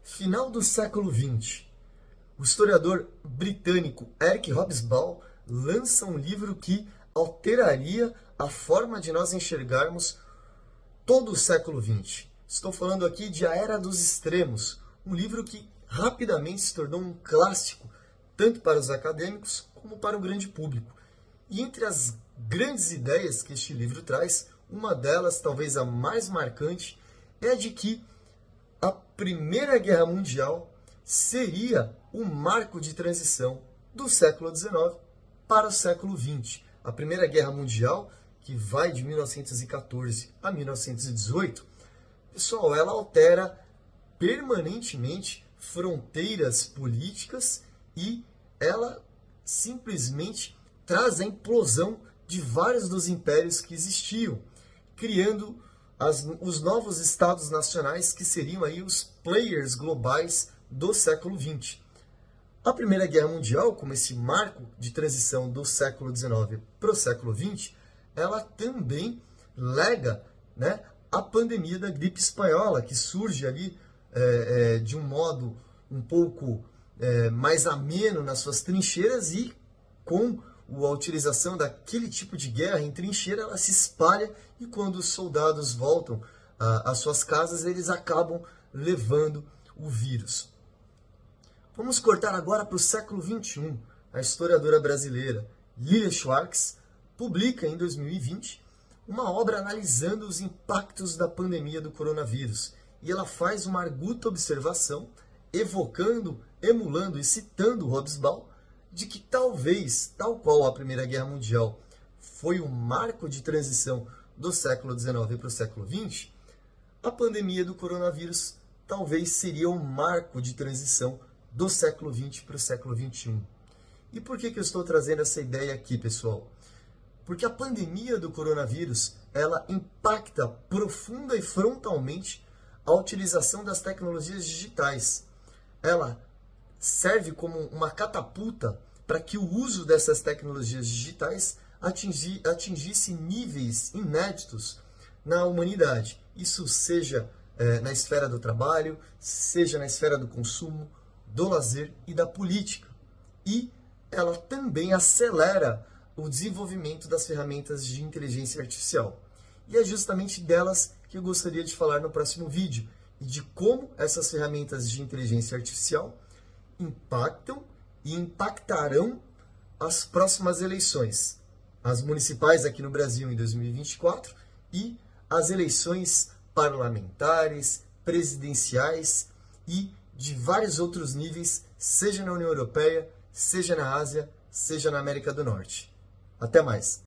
Final do século XX, o historiador britânico Eric Hobsbawm lança um livro que alteraria a forma de nós enxergarmos todo o século XX. Estou falando aqui de A Era dos Extremos, um livro que rapidamente se tornou um clássico, tanto para os acadêmicos como para o grande público. E entre as grandes ideias que este livro traz, uma delas, talvez a mais marcante, é a de que a Primeira Guerra Mundial seria o marco de transição do século XIX para o século XX. A Primeira Guerra Mundial, que vai de 1914 a 1918, pessoal, ela altera permanentemente fronteiras políticas e ela simplesmente traz a implosão de vários dos impérios que existiam, criando os novos estados nacionais que seriam aí os players globais do século XX. A Primeira Guerra Mundial, como esse marco de transição do século XIX para o século XX, ela também lega, a pandemia da gripe espanhola, que surge ali de um modo um pouco mais ameno nas suas trincheiras e com a utilização daquele tipo de guerra em trincheira, ela se espalha e quando os soldados voltam às suas casas, eles acabam levando o vírus. Vamos cortar agora para o século XXI. A historiadora brasileira Lilia Schwartz publica em 2020 uma obra analisando os impactos da pandemia do coronavírus. E ela faz uma arguta observação, evocando, emulando e citando Hobsbawm, de que talvez, tal qual a Primeira Guerra Mundial foi um marco de transição do século XIX para o século XX, a pandemia do coronavírus talvez seria um marco de transição do século XX para o século XXI. E por que eu estou trazendo essa ideia aqui, pessoal? Porque a pandemia do coronavírus, ela impacta profunda e frontalmente a utilização das tecnologias digitais. Ela serve como uma catapulta para que o uso dessas tecnologias digitais atingisse níveis inéditos na humanidade. Isso seja na esfera do trabalho, seja na esfera do consumo, do lazer e da política. E ela também acelera o desenvolvimento das ferramentas de inteligência artificial. E é justamente delas que eu gostaria de falar no próximo vídeo, e de como essas ferramentas de inteligência artificial impactam e impactarão as próximas eleições, as municipais aqui no Brasil em 2024 e as eleições parlamentares, presidenciais e de vários outros níveis, seja na União Europeia, seja na Ásia, seja na América do Norte. Até mais!